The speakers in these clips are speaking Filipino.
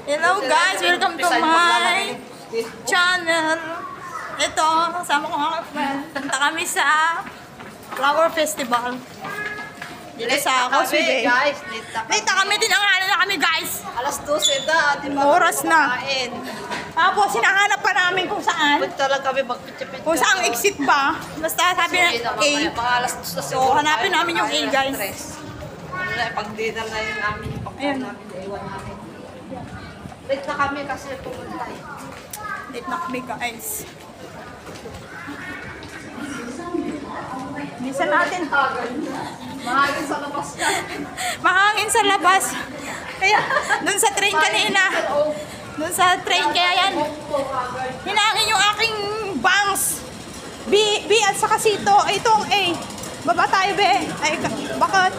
Hello guys, welcome to my channel. Ito, kasama ko mga friend. Punta kami sa Flower Festival. Dito sa Causeway Bay. Guys, Late kami, tinanghali na kami guys. alas 12 na, di ba? Oras na. Kumakain. Tapos sinahanap pa namin kung saan. Punta lang kami magpitsa-pitsa. Kung saan exit ba. Basta sabi na A. Mga alas 2 na So, hanapin namin yung A guys. Ano na, pag-dinner na yun namin, yung pagkain Ayan. namin, iwan namin. Late na kami kasi pumunta eh. Late na kami guys. Minsan natin. Mahagin sa labas ka. Mahangin sa labas. Kaya, dun sa train kanina. Dun sa train, kaya yan. Hinangin yung aking bangs. B at saka C to. Ito ang A. Baba tayo, B. Ay, bakit?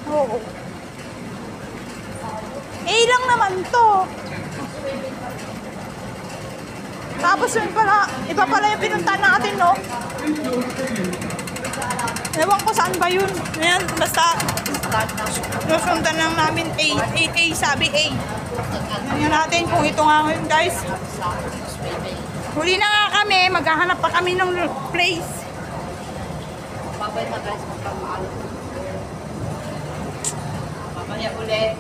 Oo. A lang naman to. Tapos yun pala, iba pala yung pinunta natin, no? Ewan ko saan ba yun. Ayan, basta nusundan lang namin A. A, sabi A. Tingnan natin kung ito nga ngayon, guys. Huli na nga kami, maghahanap pa kami ng place. Babay na guys, magpapaalam. Mamaya ulit.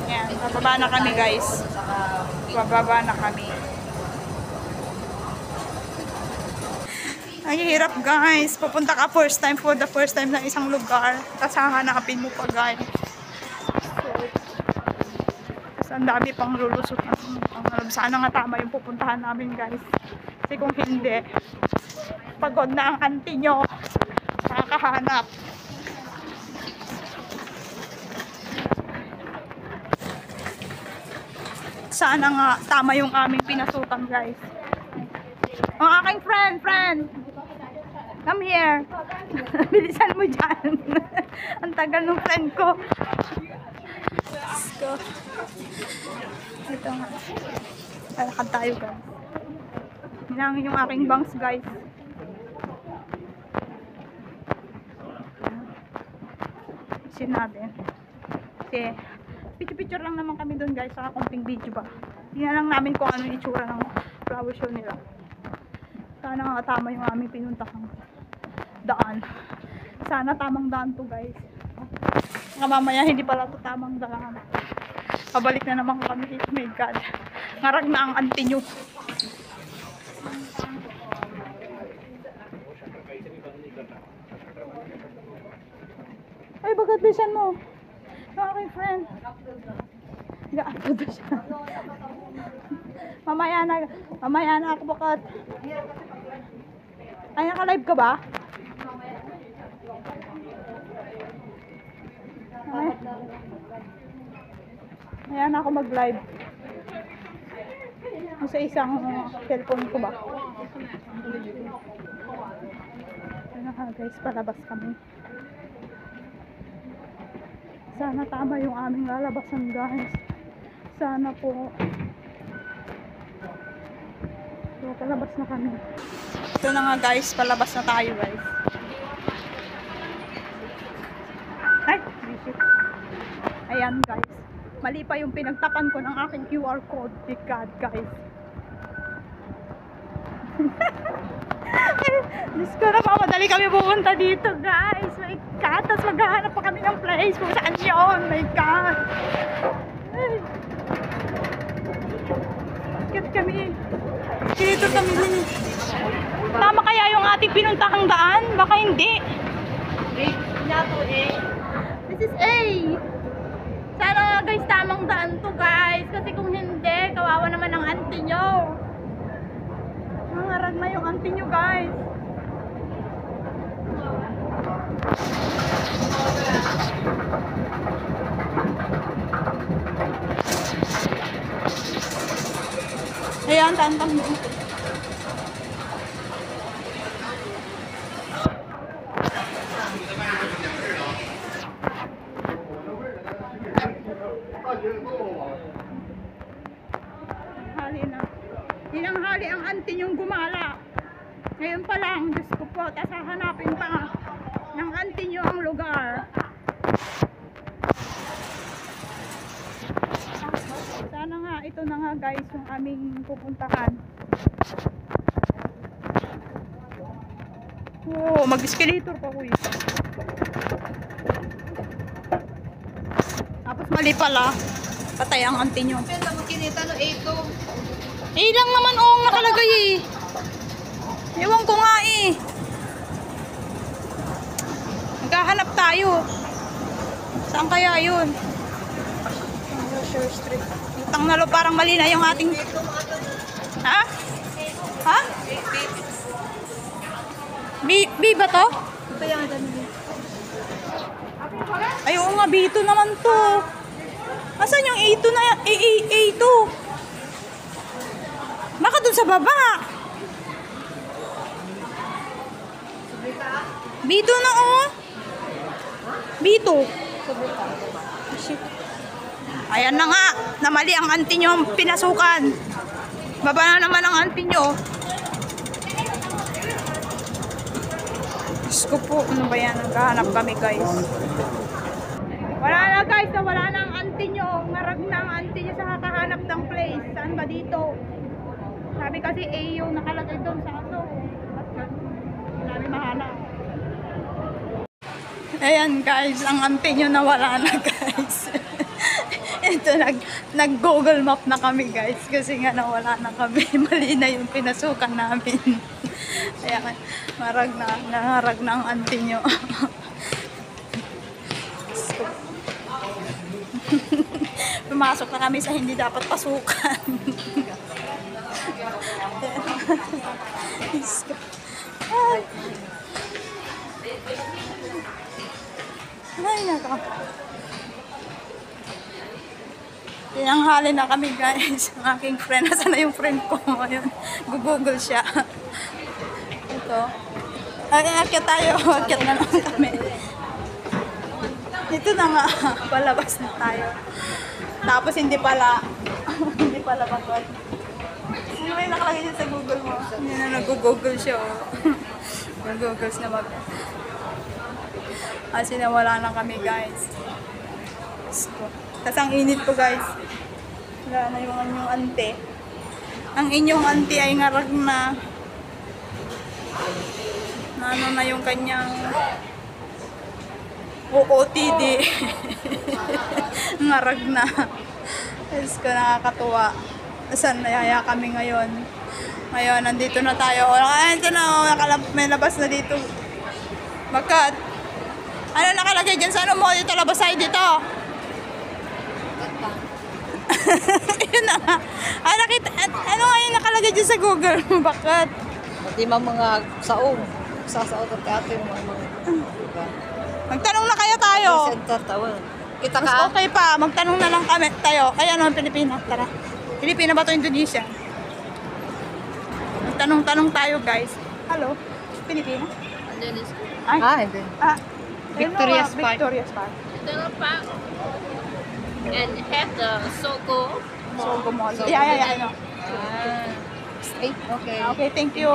Ayan, bababa na kami, guys. Bababa na kami. Ang hirap guys, pupunta ka first time for the first time ng isang lugar, tapos hahanapin mo pa guys. So, ang dami pang lulusot. Sana nga tama yung pupuntahan namin guys. Kasi kung hindi, pagod na ang auntie nyo, nakakahanap. Sana nga tama yung aming pinasukan guys. Ang aking friend. Come here. Bilisan mo dyan. Ang tagal ng friend ko. Let's go. Ito nga. Lalakad tayo guys. Hinangin yung aking bangs guys. Isin natin. Kasi picture lang naman kami doon guys. Saka konting video ba. Tingnan lang namin kung ano yung itsura ng flower show nila. Sana nga tama yung aming pinuntahang daan. Sana tamang daan to guys. Nga mamaya hindi pala to tamang daan. Pabalik na naman kami dito. My God. Ngarag na ang auntie nyo. Ay, bagat bisan mo. Yung aking friend. Ga-upload na siya. Mamaya na ako bakat. Ay, naka-live ka ba? Ay. Ayan ako mag-live. Sa isang cellphone ko ba? Ayan guys, palabas kami. Sana tama yung aming lalabasan guys. Sana po. So, palabas na kami. Ito na nga guys, palabas na tayo guys. Ay, visit. Ayan guys. Mali pa yung pinagtapan ko ng aking QR code. My God guys. Diyos ko, napamadali kami pupunta dito guys. My God, tapos maghahanap pa kami ng place kung saan yun. My God. Ay. Bakit kami? Dito kami. Tama kaya yung ating pinuntahang daan? Baka hindi. This is A. Sana nga guys, tamang daan to guys. Kasi kung hindi, kawawa naman ang auntie nyo. Nangarag na yung auntie nyo guys. Ayan, tantang mo. Hali na. Tinanghali ang auntie yung gumala. Ngayon pa lang, Diyos ko po. Tapos hahanapin pa ng auntie nyo ang lugar. Sana nga, ito na nga guys yung aming pupuntahan. Oh, mag-escalator pa kuya. Tapos mali pala, patay ang auntie nyo. Pwede mo kinita no 8 to. Eh lang naman ang nakalagay eh. Ewan ko nga eh. Maghahanap tayo. Saan kaya yun? Sure Street. Utang nalo, parang mali na yung ating... Ha? Ha? B ba to? Kaya nga ganun. Ay, oo nga, B2 naman to. Asan yung A2 na A2? Baka dun sa baba. B2 na oh. B2. Shit. Ayan na nga. Namali ang auntie nyo ang pinasukan. Baba na naman ang auntie nyo. Diyos ko po. Ano ba yan? Naghahanap kami guys. Wala na guys. Wala na ang auntie nyo. Ngarag na ang auntie nyo sa kakahanap ng place. Saan ba dito? Sabi kasi A yung nakalagay doon sa ato. Sabi mahanap. Ayan guys, ang auntie nyo nawala na guys. Ito, nag-Google Map na kami guys. Kasi nga nawala na kami. Mali na yung pinasukan namin. Ayan, nangarag na ang auntie nyo. Pumasok na kami sa hindi dapat pasukan. Ay, naka. Tinanghali na kami guys. Ang aking friend. Nasaan na yung friend ko? Ayun. Google siya. Ito. Ay, akyat tayo. Akyat na lang kami. Ito na nga. Palabas na tayo. Tapos hindi pala. Hindi pala bakit. Ano ba yung nakalagay dyan sa Google mo? Hindi na nag-google siya. Nag-googles na mag... Kasi nawala na kami guys. Tapos ang init po guys. Wala na yung inyong auntie. Ang inyong auntie ay ngarag na. Ano na yung kanyang OOTD. Ngarag na. Tapos ko nakakatuwa. Saan nayaya kami ngayon? Ngayon, nandito na tayo. Ito na, may labas na dito. Bakit? Ano nakalagay dyan sa ano mo? Dito, labas tayo dito. Yun na nga. Ano nga yung nakalagay dyan sa Google? Bakit? Pati mga saong. Sasaot at ate yung mga Magtanong na kaya tayo. center tawag. Kita Mas ka? okay pa. Magtanong na lang kami tayo. Ayan o, Pilipina. Tara. Pilipina ba to Indonesia? Magtanong-tanong tayo guys. Hello? Pilipina? Ay. Hindi. Victoria's Victoria's Park. Victoria's Park. Little park and have the Sogo. Sogo Mall. Sogo Yeah, I know. Okay. Okay, thank you.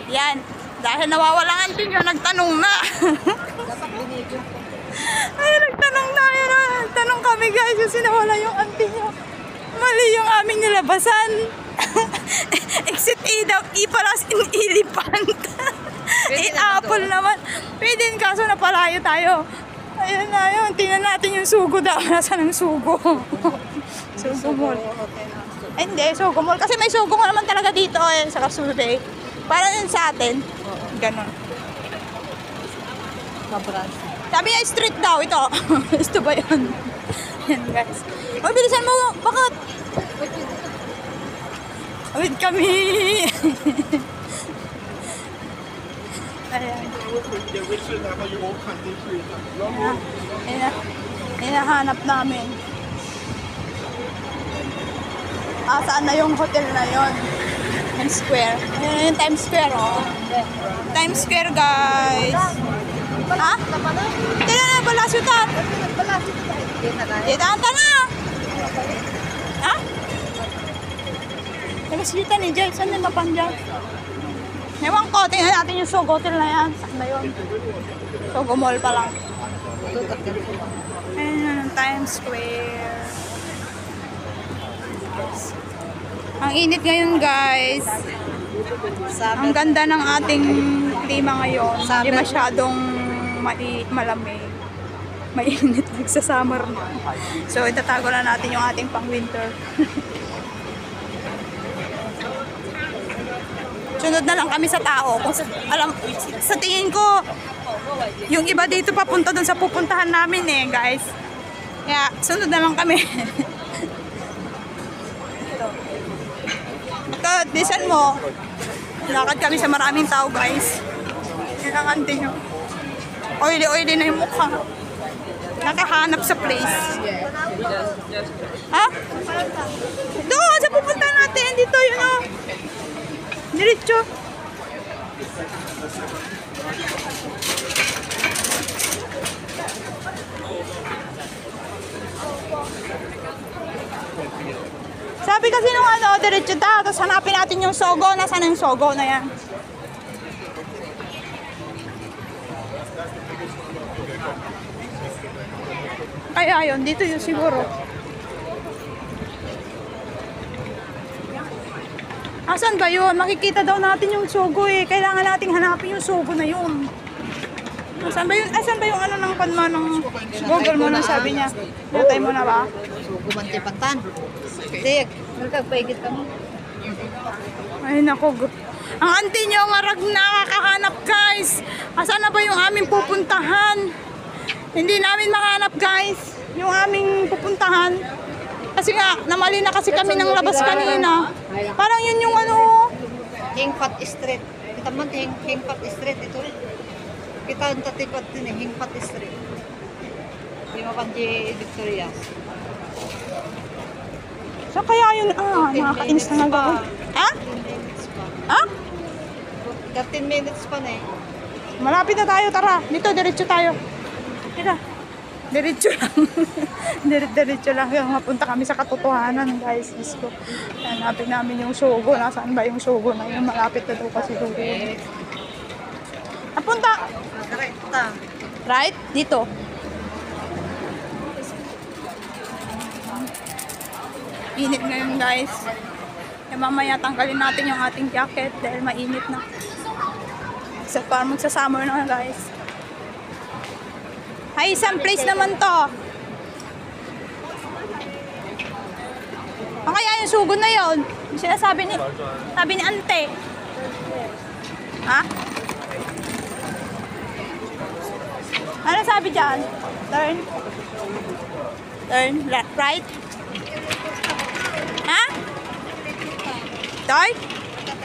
Yan. Dahil nawawalangan din yun, nagtanong na. Dapat binigyan ko. Ay, nagtanong na. Ayun, nagtanong kami guys kasi nawala yung auntie nyo. Mali yung aming nilabasan. Exit A daw, E pala in elephant. In apple naman. Pwede din kaso napalayo tayo. Ayun na yun, tingnan natin yung sugo daw. Nasaan ang sugo? Sugo Mall. Ay, hindi, Sugo Mall. Kasi may sugo naman talaga dito eh, sa Kasube. Para yun sa atin. Ganon. Mabras. Sabi niya street daw, ito. Ito ba yun? Yan guys. Uy, bilisan mo. Bakit? Wait kami. Ayan. Hinahanap namin. Saan na yung hotel na yon? Times Square. Ayan yung Times Square, oh. Times Square, guys. Ha? Tignan na, Balasutat. Itaanta na. Ha? Balasutan ni Jay. Saan yung napanjang? Ewan ko, tingnan natin yung Sogo Hotel na yan. Saan ba yun? Sogo Mall pa lang. Ayun yun, ang Times Square. Ang init ngayon, guys. Ang ganda ng ating klima ngayon. Hindi masyadong malamig. Mainit, nagsa-summer na. So, itatago na natin yung ating pang-winter. Sunod na lang kami sa tao. Kung sa tingin ko, yung iba dito papunta dun sa pupuntahan namin eh, guys. Kaya, sunod na lang kami. Ito, listen mo. Lakad kami sa maraming tao, guys. Yan ang ante nyo. Oily-oily na yung mukha. Nakahanap sa place. Ha? Doon, sa pupunta natin. Dito, yun o. Diretso. Sabi kasi nung ano, diretso daw. Tapos hanapin natin yung Sogo. Nasaan yung Sogo na yan? Kaya yun, dito yun siguro. Asan ba yun? Makikita daw natin yung Sogo eh. Kailangan nating hanapin yung Sogo na yun. Asan ba yun? Asan ba yung ano ng panma ng Google mo nang sabi niya? Natay mo na ba? Sugo man ti patan. Tik, nagkagpaigit ka mo. Ay nako. Ang auntie niyo ngarag nakakahanap, guys. Asan na ba yung aming pupuntahan? Hindi namin mahanap, guys, yung aming pupuntahan. Kasi nga, namali na kasi kami ng labas kanina. Parang yun yung ano. Hingpat Street. Kita man Hingpat Street ito. Kita ang tatikot din Hingpat Street. Di mapan di Victoria. So kaya yun, nakakainis na nga. Ha? 15 minutes pa. Ha? 13 minutes pa na eh. Malapit na tayo, tara. Dito, diretso tayo. Tira. Diretso lang. Diretso lang. Yung mapunta kami sa katotohanan, guys. Diyos ko. Hanapin namin yung Sogo. Nasaan ba yung Sogo na yun? Malapit na daw kasi doon. Napunta. Direkta. Right? Dito. Init ngayon, guys. Kaya mamaya tanggalin natin yung ating jacket dahil mainit na. Sa parang magsa-summer na, guys. Ay, isang place naman to. O kaya yung Sogo na yun? Yung sinasabi sabi ni ante. Ha? Ano sabi dyan? Turn. Turn. Left, right. Ha? Toy?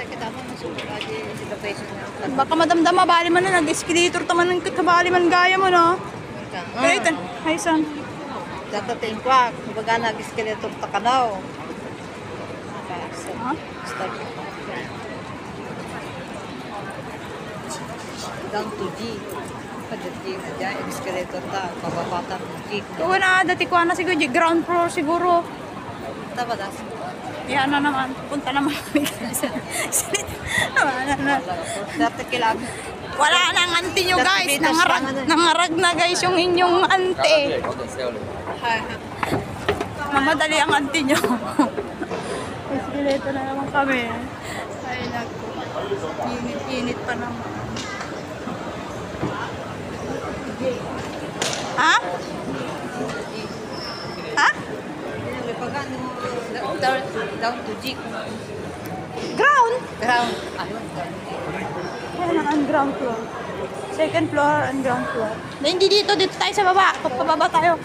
Kita mo masuko aja sa peso na. Baka madamdama, bali man na, nag-escalator taman ng kabali man gaya mo, no? Pero ito, ay son. Dato tengkwak, baga nag-skeleton takanaw. Ha? Start. Down to G. Pagdating na dyan, skeleton ta, pababatan G. Tuwa na, dati ko na siguro, ground floor siguro. Tama das. Yan na naman, punta naman kami. Wala na. Dati kailangan. Wala nang auntie nyo, guys. Nangarag na, guys, yung inyong auntie. Mamadali ang auntie nyo. Esqueleto na naman kami. Ay, naku. Init-init pa naman. Ha? Ha? Down to G. Ground? Ground. Yan ang ground floor. Second floor and ground floor. Na hindi dito tayo sa baba. Pababa tayo.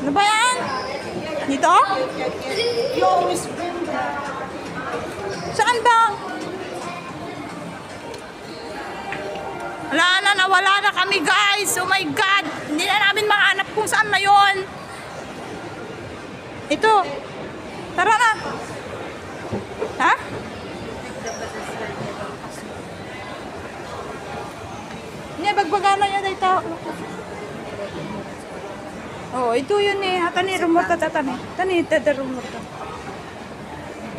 Ano ba yan? Dito? Saan ba? Wala na, nawala na kami, guys. Oh my God. Hindi na namin mahanap kung saan na yun. Ito. Tara na. Ha? Hindi, bagbagana yun dito. Oh, ito yun eh. Tani, rumor ka, tani. Tani, rumor ka.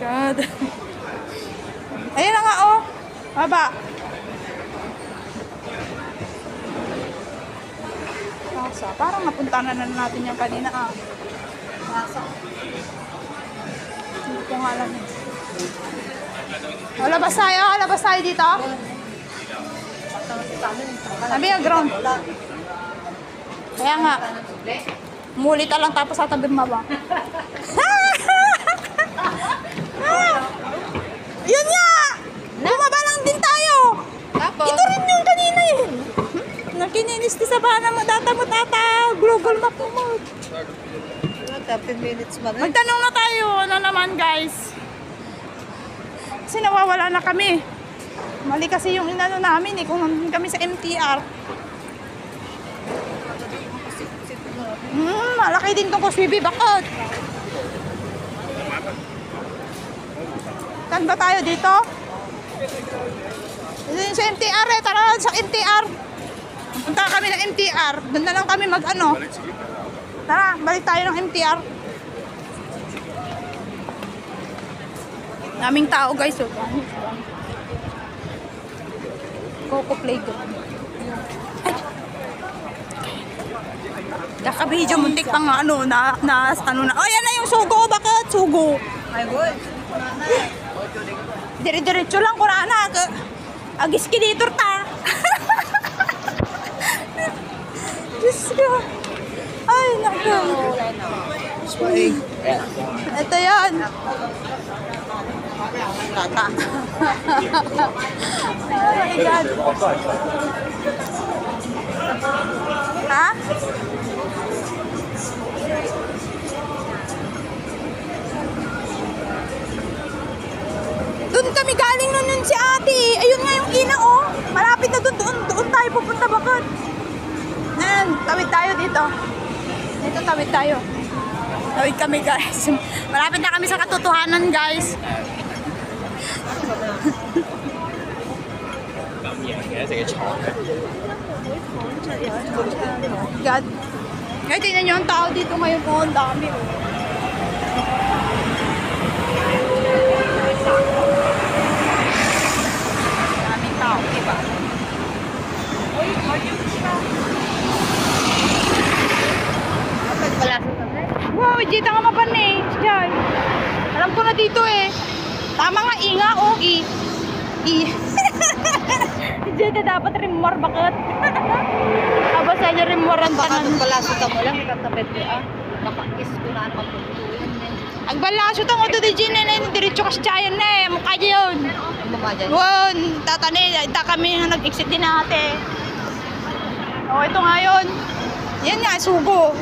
God. Ayun na nga, oh. Baba. Nasa. Parang napunta na natin yung kanina, ah. Nasa. Hindi ko nga alam. Oh, labas tayo. Labas tayo dito. Sabi yung ground. Kaya nga. Mulita lang tapos satabing maba. Yun nga! Bumaba lang din tayo! Tapos? Ito rin yung kanina eh. Nakininis di sa bana mo, data mo tata. Google map mo. 13 minutes ba rin? Magtanong na tayo. Ano naman guys? Kasi nawawala na kami. Mali kasi yung inano namin eh. Kung nandun kami sa MTR. Malaki din tong Kuswibi. Bakit? Saan ba tayo dito? Dito yung sa MTR eh. Tara sa MTR. Punta kami ng MTR. Doon na lang kami mag-ano. Tara, balik tayo ng MTR. Daming tao guys. So. Coco Playground. Kakabidyo, muntik pang ano, ano na. Oh, yan na yung sugo. Bakit? Sugo. Ay, boy. Dire-diretso lang, kurana. Ag-escalator ta. Diyos ko. Ay, naku. Ito yan. Tata. Oh my God. Ha? Doon kami galing nun si ate. Ayun nga yung ina, oh. Malapit na doon tayo pupunta bakit? Ayan, tawid tayo dito. Dito tawid tayo. Tawid kami guys. Malapit na kami sa katotohanan guys. God. Kaya tingnan nyo ang tao dito ngayon po. Ang dami, oh. Daming tao, diba? Wow, dito nga mapan eh. Diyan. Alam ko na dito eh. Tama nga, inga o i. Diyan na dapat rimor, bakit? Aba sa inyo rimoran Baka tanan. doon pala sa mo lang, itatapit ko baka kiss ko na naman po yan. Ang balaso tong oto di Gina na diretso kasi dyan na eh. Mukha dyan. Ang mama dyan. Wow, tatane. Ita kami na nag-exit din natin. O, ito nga yun. Yan nga, sugo.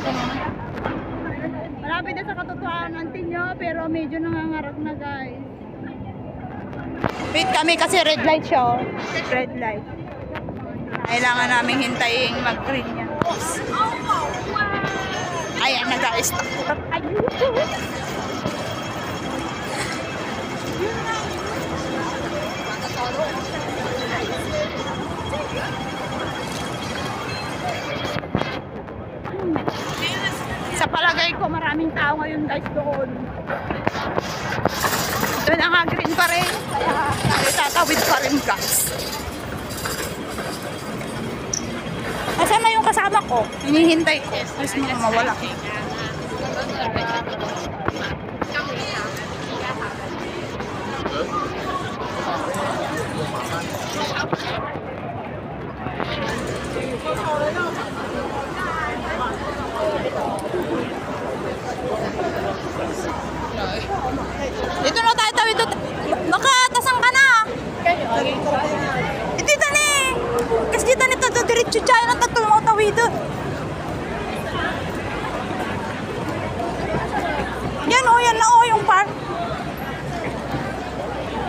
Malapit na sa katotohanan nyo, pero medyo nangangarap na guys. Wait kami kasi red light siya. Oh. Red light. Kailangan namin hintayin mag-green yan. Ayan na guys. Ayun. Sa palagay ko maraming tao ngayon guys doon. Doon ang green pa rin. Kaya tayo tatawid pa rin guys. Asan na yung kasama ko? Hinihintay ko. Mas mga mawala. Dito na tayo tawid. Baka tasang ka na. Dito na eh. Kasi dito na ito. Diretso dyan ang tatulong mo tawid. Yan o. Yan na o. Yung park.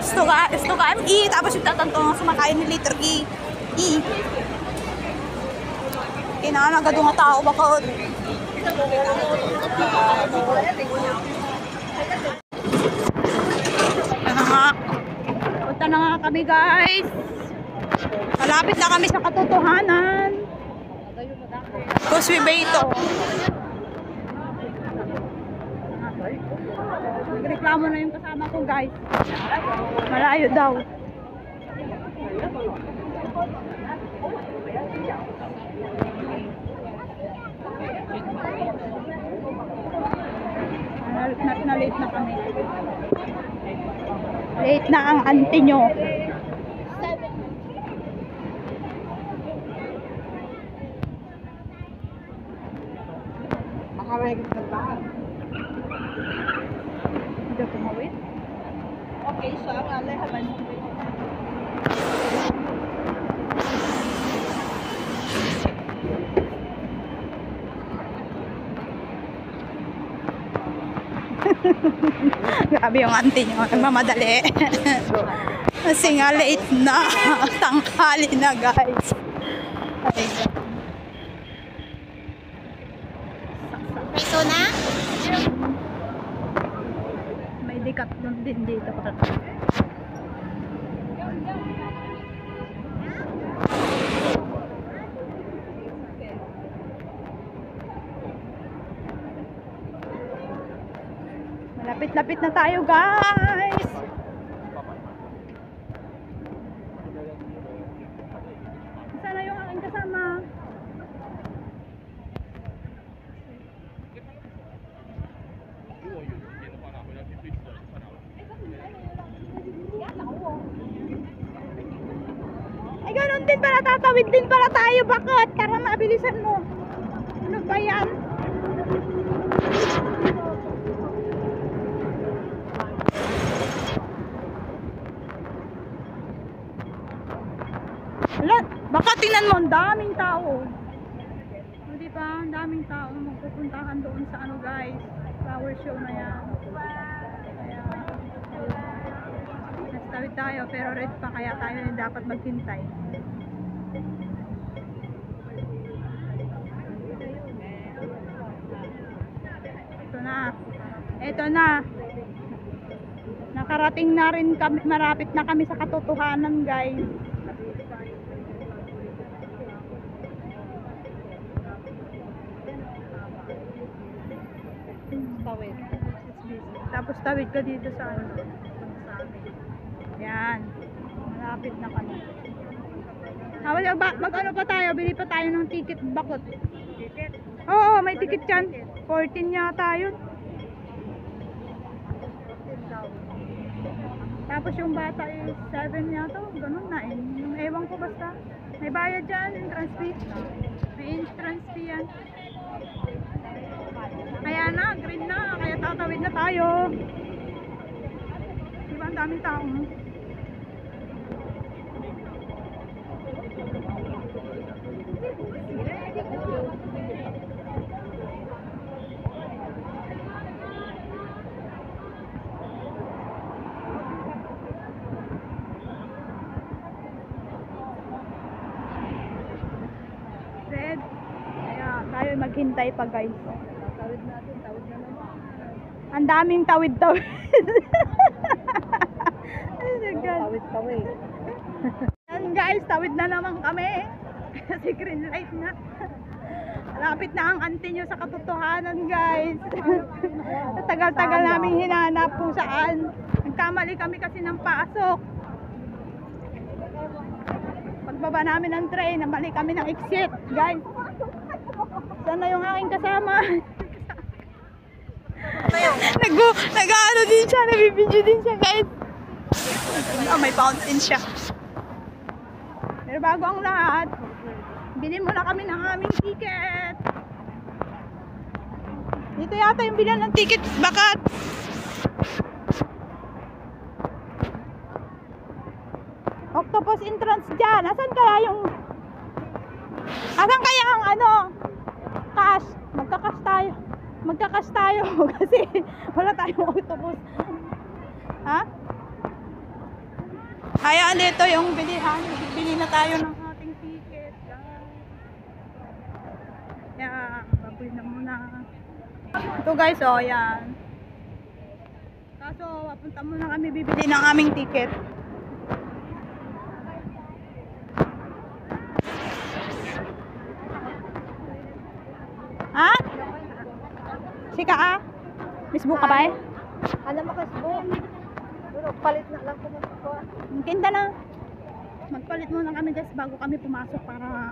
Gusto ka M.E. Tapos yung tatantong sumakain ni liter E. Kailangan agad nga tao. Bakit? Punta na nga kami guys. Malapit na kami sa katotohanan. Kuswibi ito. Nagreklamo na yung kasama ko, guys. Malayo daw. Na-late na kami. Late na ang auntie nyo. Hindi tumawid. Okay, so ang alay haban. Grabe yung auntie nyo. Nagmamadali. Kasi nga late na. Tanghali na, guys. Ay, Ito na? may Decathlon din dito. Malapit-lapit na tayo, guys. Sana yung aking kasama. Ay, ganun din pala, tatawid din pala tayo. Bakit? Tara, mabilisan mo. Ano ba yan? Wala, baka tingnan mo, ang daming tao. O, diba? Ang daming tao magpupuntahan doon sa ano, guys, flower show na yan. Kaya, nastawid tayo, pero red pa, kaya tayo dapat maghintay. Ito na. Ito na. Nakarating na rin kami, marapit na kami sa katotohanan, guys. Tawid. Tapos tawid ka dito sa ano. Yan. Malapit na kami. Mag-ano pa tayo? Bili pa tayo ng ticket bakot. Ticket. Oo, may ticket yan. 14 yata yun. Tapos yung bata is 7 yata. Ganun na eh. Yung ewan ko basta. May bayad dyan. Entrance fee. May entrance fee yan. Kaya na, green na. Kaya tatawid na tayo. Diba ang daming tao mo? Red. Kaya tayo maghintay pa, guys. Tawid natin, tawid na naman. Ang daming tawid-tawid. Oh my God. Tawid. Yan, guys, tawid na naman kami. Kasi green light na. Lapit na ang auntie nyo sa katotohanan, guys. Tagal-tagal namin hinanap kung saan. Nagkamali kami kasi ng pasok. Pagbaba namin ng train, namali kami ng exit, guys. Sana yung aking kasama. Nag-ano din siya, nabibidyo din siya, guys. Oh, may fountain siya. Pero bago ang lahat, bilhin muna kami ng aming ticket. Dito yata yung bilhan ng ticket, bakat. Octopus entrance dyan. Asan kaya yung... Asan kaya ang ano? Cash. Magkakas tayo. Kasi wala tayong octopus. Ha? Ayan, dito yung bilihan. Bili na tayo ng ating ticket. Kaya, baboy na muna. Ito guys, oh, yan. Kaso, papunta muna kami bibili ng aming ticket. Ha? Sika ah? Facebook ka ba eh? Alam mo kasi po, pero palit na lang kung ko. Kinta na. Magpalit muna kami guys bago kami pumasok para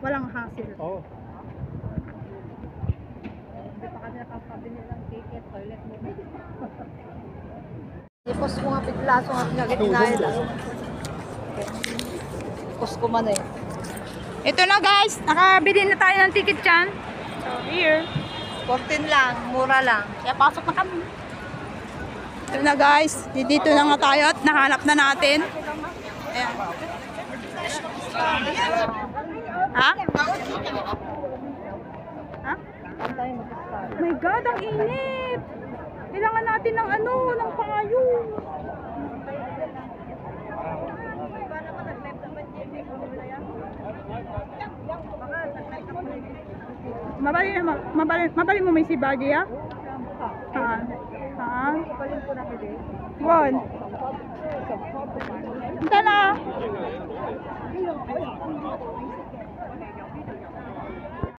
walang hassle. Oo. Hindi pa kami nakapabili ng ticket, toilet mo. Ipos mo nga piglaso nga pinagitinayan. Ipos ko man eh. Ito na guys, nakabili na tayo ng ticket dyan. So here. 14 lang, mura lang. Kaya pasok na kami. Ito na guys, dito na nga tayo at nahanap na natin. Ayan. Ha? Ha? My God, ang init! Kailangan natin ng ano, ng payong. Mabali mo may si Baggy, ha? Ha? Ha? Wan. Hinta na.